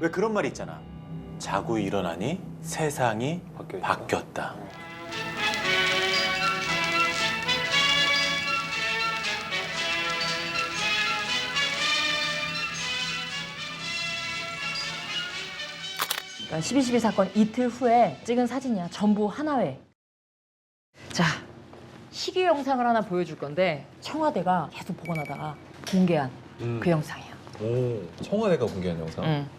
왜 그런 말이 있잖아. 자고 일어나니 세상이 바뀌었다. 그러니까 12.12 사건 이틀 후에 찍은 사진이야. 전부 하나회. 자, 시계 영상을 하나 보여줄 건데 청와대가 계속 복원하다가 공개한 그 영상이야. 오, 청와대가 공개한 영상? 응.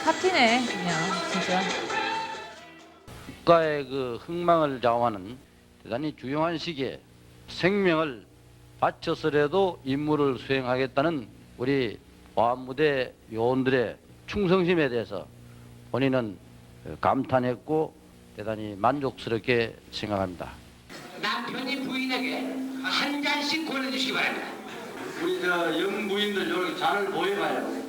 파티네 그냥 진짜. 국가의 그 흥망을 좌우하는 대단히 중요한 시기에 생명을 바쳐서라도 임무를 수행하겠다는 우리 보안부대 요원들의 충성심에 대해서 본인은 감탄했고 대단히 만족스럽게 생각합니다. 남편이 부인에게 한 잔씩 권해주시기 바랍니다. 우리 저 영부인들 여기 잔을 보여봐요.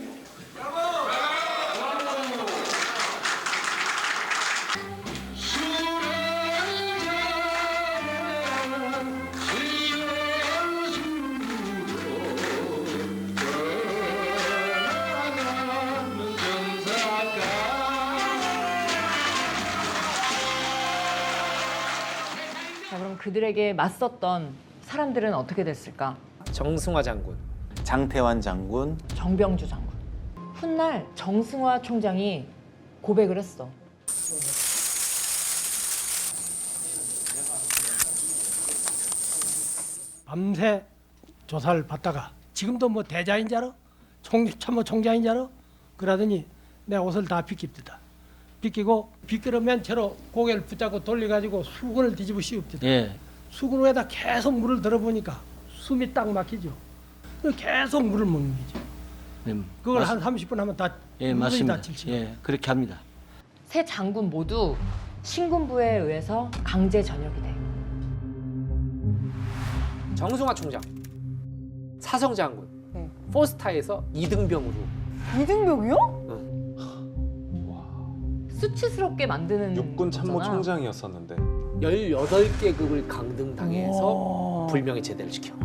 자, 그럼 그들에게 맞섰던 사람들은 어떻게 됐을까? 정승화 장군. 장태환 장군, 정병주 장군. 훗날 정승화 총장이 고백을 했어. 밤새 조사를 받다가 지금도 뭐 대자인 줄 알아? 참모총장인 줄 알아? 그러더니 내 옷을 다 비깁니다. 비끼고 비껴면 채로 고개를 붙잡고 돌려가지고 수건을 뒤집어 씌웁니다. 예. 수건 위에다 계속 물을 들어보니까 숨이 딱 막히죠. 그래서 계속 물을 먹는 거죠. 그걸 한 30분 하면 다 예, 물이 맞습니다. 다 질질. 예, 그렇게 합니다. 세 장군 모두 신군부에 의해서 강제 전역이 돼. 정승화 총장. 사성 장군. 포스타에서 이등병으로. 이등병이요? 수치스럽게 만드는 육군 거잖아. 참모총장이었었는데 18개국을 강등당해서 불명예 제대를 시켜.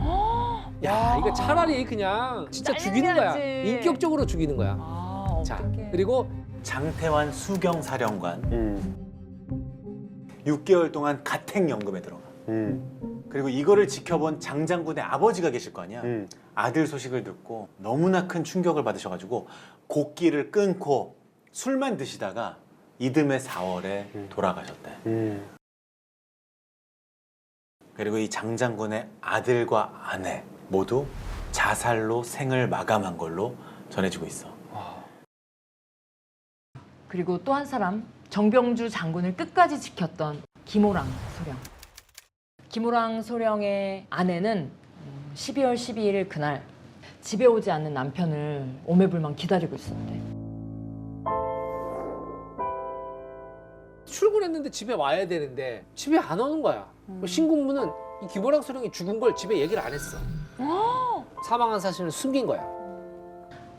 야, 이거 차라리 그냥 진짜 죽이는 거야. 잘려야지. 인격적으로 죽이는 거야. 아, 자, 어떡해. 그리고 장태환 수경사령관 6개월 동안 가택연금에 들어가. 그리고 이거를 지켜본 장 장군의 아버지가 계실 거 아니야. 아들 소식을 듣고 너무나 큰 충격을 받으셔가지고 곡기를 끊고 술만 드시다가 이듬해 4월에 돌아가셨대. 그리고 이 장 장군의 아들과 아내 모두 자살로 생을 마감한 걸로 전해지고 있어. 그리고 또 한 사람 정병주 장군을 끝까지 지켰던 김호랑 소령. 김호랑 소령의 아내는 12월 12일 그날 집에 오지 않는 남편을 오매불망 기다리고 있었대. 출근했는데 집에 와야 되는데 집에 안 오는 거야. 신군부는 이 김호랑 소령이 죽은 걸 집에 얘기를 안 했어. 사망한 사실을 숨긴 거야.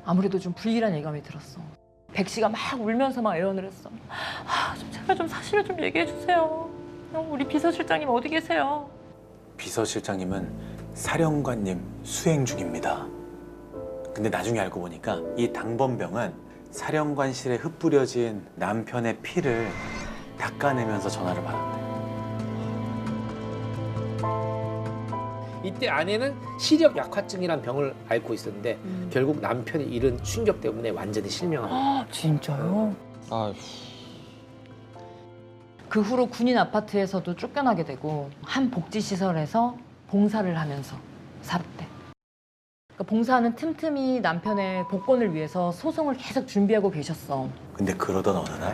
아무래도 좀 불길한 예감이 들었어. 백 씨가 막 울면서 막 애원을 했어. 좀 제발 좀 사실을 좀 얘기해 주세요. 우리 비서실장님 어디 계세요? 비서실장님은 사령관님 수행 중입니다. 근데 나중에 알고 보니까 이 당번병은 사령관실에 흩뿌려진 남편의 피를 닦아내면서 전화를 받았대. 이때 아내는 시력 약화증이란 병을 앓고 있었는데 결국 남편이 잃은 충격 때문에 완전히 실명한 거야. 진짜요? 아휴. 그 후로 군인 아파트에서도 쫓겨나게 되고 한 복지시설에서 봉사를 하면서 살았대. 그러니까 봉사하는 틈틈이 남편의 복권을 위해서 소송을 계속 준비하고 계셨어. 근데 그러던 어느 날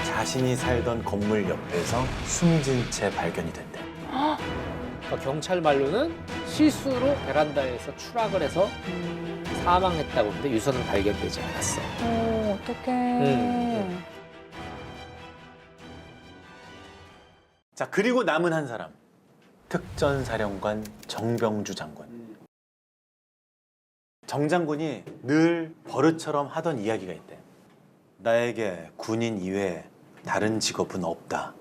자신이 살던 건물 옆에서 숨진 채 발견이 된대. 그러니까 경찰 말로는 실수로 베란다에서 추락을 해서 사망했다고 하는데 유서는 발견되지 않았어. 어떡해. 자, 그리고 남은 한 사람. 특전사령관 정병주 장군. 정 장군이 늘 버릇처럼 하던 이야기가 있대. 나에게 군인 이외에 다른 직업은 없다.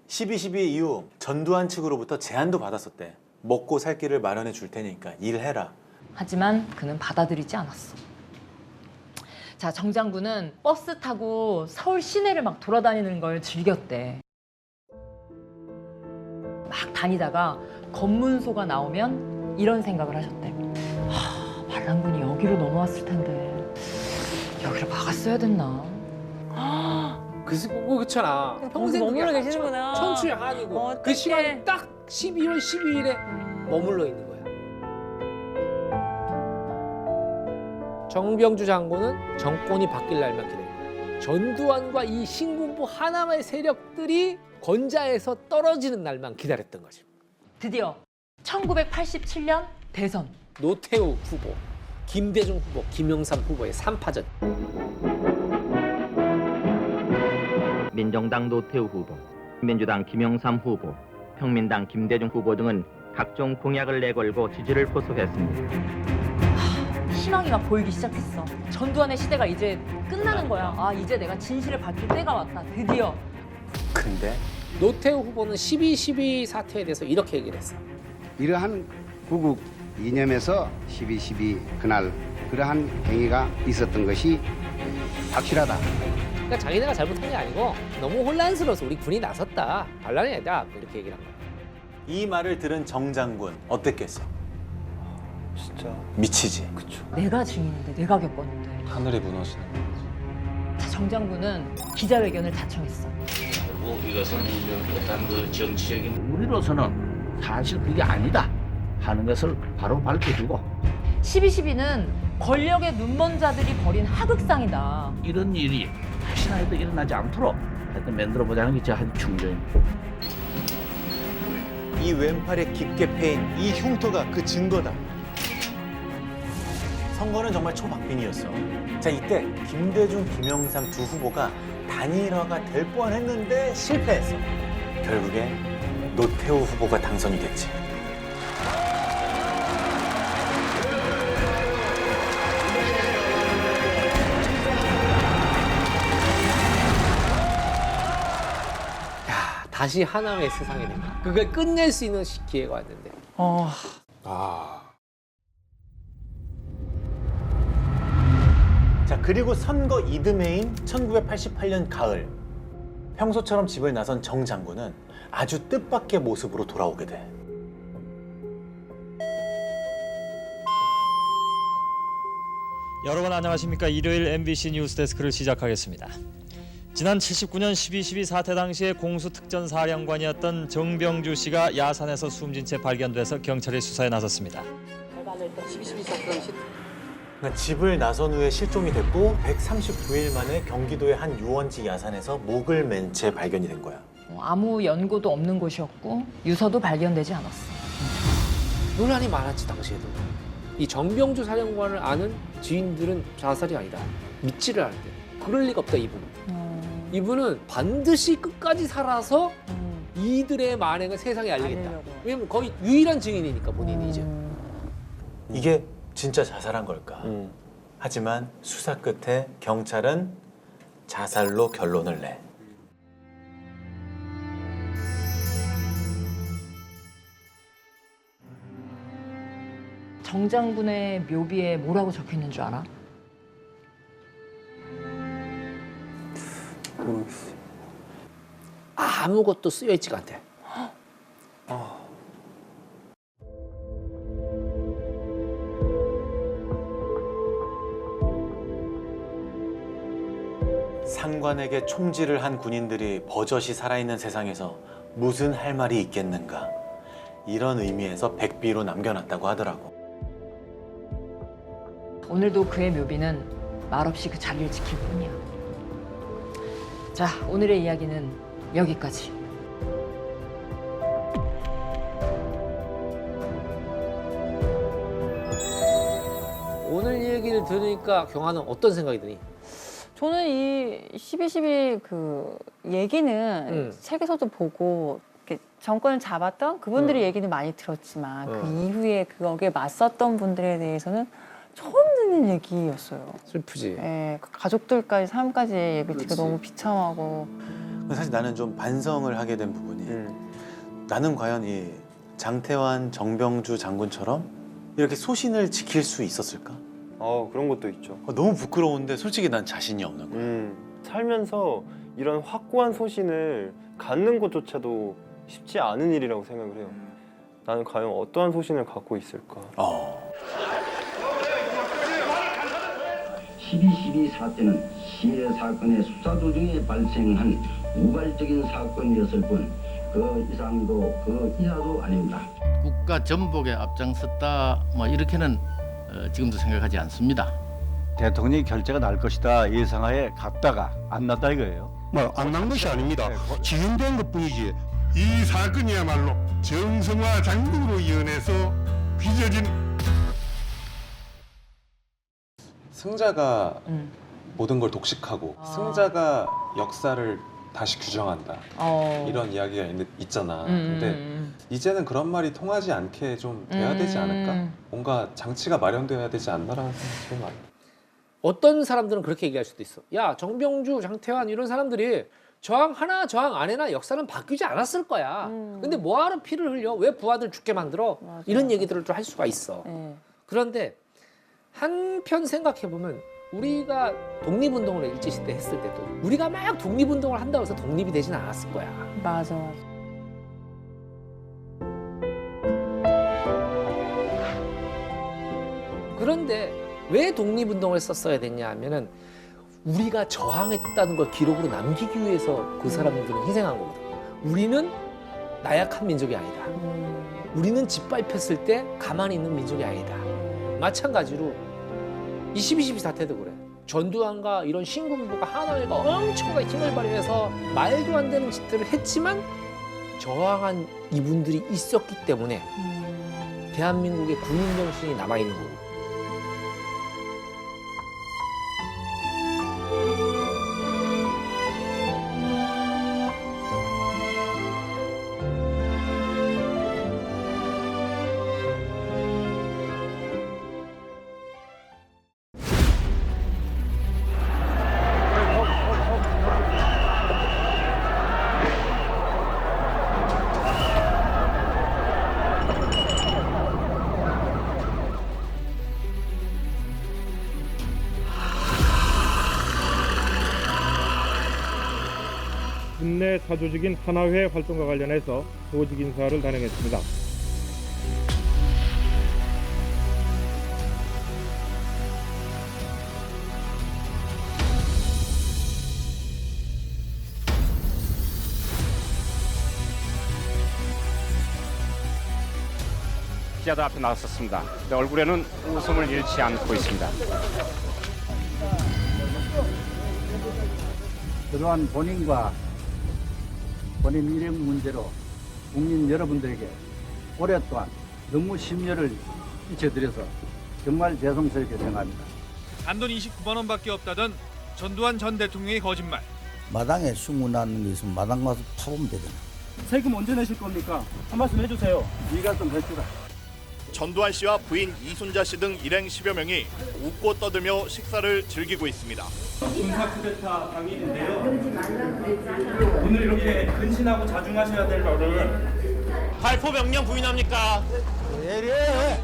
12.12 이후 전두환 측으로부터 제안도 받았었대. 먹고 살 길을 마련해 줄 테니까 일해라. 하지만 그는 받아들이지 않았어. 자, 정 장군은 버스 타고 서울 시내를 막 돌아다니는 걸 즐겼대. 막 다니다가 검문소가 나오면 이런 생각을 하셨대. 반란군이 여기로 넘어왔을 텐데 여기를 막았어야 됐나? 그래서 그렇잖아. 거기 머물러 계시는구나. 천추양한이고 그 어떡해. 시간이 딱 12월 12일에 머물러 있는 거야. 정병주 장군은 정권이 바뀔 날만 기다린 거야. 전두환과 이 신군부 하나의 세력들이 권좌에서 떨어지는 날만 기다렸던 거지. 드디어 1987년 대선. 노태우 후보, 김대중 후보, 김영삼 후보의 3파전. 민정당 노태우 후보, 민주당 김영삼 후보, 평민당 김대중 후보 등은 각종 공약을 내걸고 지지를 호소했습니다. 희망이 막 보이기 시작했어. 전두환의 시대가 이제 끝나는 거야. 아, 이제 내가 진실을 밝힐 때가 왔다. 드디어. 근데 노태우 후보는 12.12 사태에 대해서 이렇게 얘기를 했어. 이러한 구국 이념에서 12.12 그날 그러한 행위가 있었던 것이 확실하다. 그러니까 자기네가 잘못한 게 아니고 너무 혼란스러워서 우리 군이 나섰다. 반란이 아니다. 이렇게 얘기를 한 거야. 이 말을 들은 정 장군 어땠겠어? 진짜 미치지. 내가 증인인데 내가 겪었는데. 하늘이 무너지는 거지. 자, 정 장군은 기자회견을 자청했어. 결국 이것은 어떤 그 정치적인 우리로서는 사실 그게 아니다 하는 것을 바로 밝혀주고 12.12는 권력의 눈먼 자들이 벌인 하극상이다. 이런 일이 다시나 해도 일어나지 않도록 하여튼 만들어보자는 게 제 한 충전입니다. 이 왼팔에 깊게 패인 이 흉터가 그 증거다. 선거는 정말 초박빙이었어. 자, 이때 김대중, 김영삼 두 후보가 단일화가 될 뻔했는데 실패했어. 결국에 노태우 후보가 당선이 됐지. 야, 다시 하나의 세상이 된 거야. 그걸 끝낼 수 있는 기회가 왔는데. 자, 그리고 선거 이듬해인 1988년 가을, 평소처럼 집을 나선 정 장군은 아주 뜻밖의 모습으로 돌아오게 돼. 여러분 안녕하십니까. 일요일 MBC 뉴스데스크를 시작하겠습니다. 지난 79년 12.12 사태 당시에 공수특전사령관이었던 정병주 씨가 야산에서 숨진 채 발견돼서 경찰이 수사에 나섰습니다. 그러니까 집을 나선 후에 실종이 됐고 139일 만에 경기도의 한 유원지 야산에서 목을 맨 채 발견이 된 거야. 아무 연고도 없는 곳이었고 유서도 발견되지 않았어. 논란이 많았지 당시에도. 이 정병주 사령관을 아는 지인들은 자살이 아니다. 믿지를 않는데. 그럴 리가 없다 이분은. 이분은 반드시 끝까지 살아서 이들의 만행을 세상에 알리겠다. 왜냐면 거의 유일한 증인이니까 본인이 이제. 이게 진짜 자살한 걸까? 하지만 수사 끝에 경찰은 자살로 결론을 내. 정 장군의 묘비에 뭐라고 적혀 있는 줄 알아? 아무것도 쓰여 있지가 않대. 상관에게 총질을 한 군인들이 버젓이 살아있는 세상에서 무슨 할 말이 있겠는가. 이런 의미에서 백비로 남겨놨다고 하더라고. 오늘도 그의 묘비는 말없이 그 자리를 지킬 뿐이야. 자, 오늘의 이야기는 여기까지. 오늘 얘기를 들으니까 경아는 어떤 생각이 드니? 저는 이 12.12 그 얘기는 책에서도 보고 이렇게 정권을 잡았던 그분들의 얘기는 많이 들었지만 그 이후에 거기에 맞섰던 분들에 대해서는 처음 듣는 얘기였어요. 슬프지. 예, 가족들까지 삶까지 얘기 듣기 너무 비참하고. 사실 나는 좀 반성을 하게 된 부분이 나는 과연 이 장태환, 정병주 장군처럼 이렇게 소신을 지킬 수 있었을까? 그런 것도 있죠. 너무 부끄러운데 솔직히 난 자신이 없는 거야. 살면서 이런 확고한 소신을 갖는 것조차도 쉽지 않은 일이라고 생각을 해요. 나는 과연 어떠한 소신을 갖고 있을까? 12.12 사태는 시해 사건의 수사 도중에 발생한 우발적인 사건이었을 뿐 그 이상도 그 이하도 아닙니다. 국가 전복에 앞장섰다 뭐 이렇게는 지금도 생각하지 않습니다. 대통령이 결재가 날 것이다 예상하에 갔다가 안 났다 이거예요. 뭐 안 난 것이 아닙니다. 지연된 것뿐이지. 이 사건이야말로 정성화 장군으로 이어내서 빚어진 승자가 모든 걸 독식하고 승자가 역사를 다시 규정한다 이런 이야기가 있잖아. 근데 이제는 그런 말이 통하지 않게 좀 돼야 되지 않을까? 뭔가 장치가 마련돼야 되지 않나라는 생각이 좀 많이. 어떤 사람들은 그렇게 얘기할 수도 있어. 야, 정병주, 장태환 이런 사람들이 저항 하나 저항 안 해나 역사는 바뀌지 않았을 거야. 근데 뭐하러 피를 흘려? 왜 부하들 죽게 만들어? 맞아. 이런 얘기들을 좀 할 수가 있어. 그런데 한편 생각해보면 우리가 독립운동을 일제시대 했을 때도 우리가 막 독립운동을 한다고 해서 독립이 되진 않았을 거야. 맞아. 그런데 왜 독립운동을 썼어야 됐냐 하면은 우리가 저항했다는 걸 기록으로 남기기 위해서 그 사람들은 희생한 거거든. 우리는 나약한 민족이 아니다. 우리는 짓밟혔을 때 가만히 있는 민족이 아니다. 마찬가지로 이 12.12 사태도 그래. 전두환과 이런 신군부가 하나회가 엄청나게 힘을 발휘해서 말도 안 되는 짓들을 했지만 저항한 이분들이 있었기 때문에 대한민국의 군인 정신이 남아있는 거고. 국내 사조직인 하나회 활동과 관련해서 조직 인사를 단행했습니다. 기자들 앞에 나섰습니다. 근데 얼굴에는 웃음을 잃지 않고 있습니다. 그러한 본인과 본인 일행 문제로 국민 여러분들에게 오랫동안 너무 심려를 끼쳐드려서 정말 죄송스럽게 생각합니다. 단돈 29만 원밖에 없다던 전두환 전 대통령의 거짓말. 마당에 수문하는 게 있으면 마당 가서 파보면 되잖아. 세금 언제 내실 겁니까? 한 말씀 해주세요. 네가 좀 해주라. 전두환 씨와 부인 이순자 씨 등 일행 10여 명이 웃고 떠들며 식사를 즐기고 있습니다. 군사 쿠데타 당일인데요. 오늘 이렇게 근신하고 자중하셔야 될 거를 발포 명령 부인합니까? 왜 이래?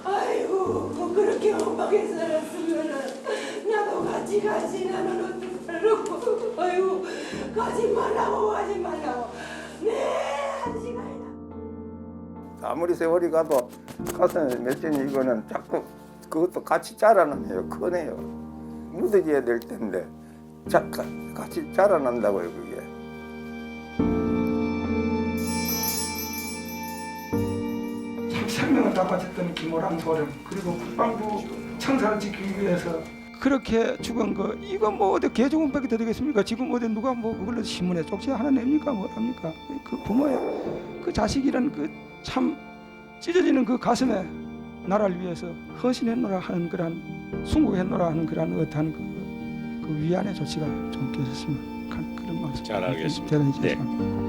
아이고, 뭐 그렇게 험하게 살았으면은 나도 같이 가지. 나는 어떡하려고. 아이고, 가지 말라고 하지 말라고. 한 시간이나. 아무리 세월이 가도 가슴에 맺힌 이거는 자꾸 그것도 같이 자라나네요. 크네요. 묻어져야 될 텐데 같이 자라난다고요, 그게. 생명을 다 바쳤던 김호랑 소령, 그리고 국방부 청사를 지키기 위해서 그렇게 죽은 거, 이거 뭐 어디 개조금밖에 더 되겠습니까? 지금 어디 누가 뭐 그걸로 신문에 쪽지 하나 냅니까? 뭐 합니까? 그 부모의 그 자식이란 그 참 찢어지는 그 가슴에 나라를 위해서 헌신했노라 하는 그런, 순국했노라 하는 그런 어떠한 그 위안의 조치가 좀 있었으면 그런 말씀. 잘 알겠습니다. 대단히 네. 죄송합니다.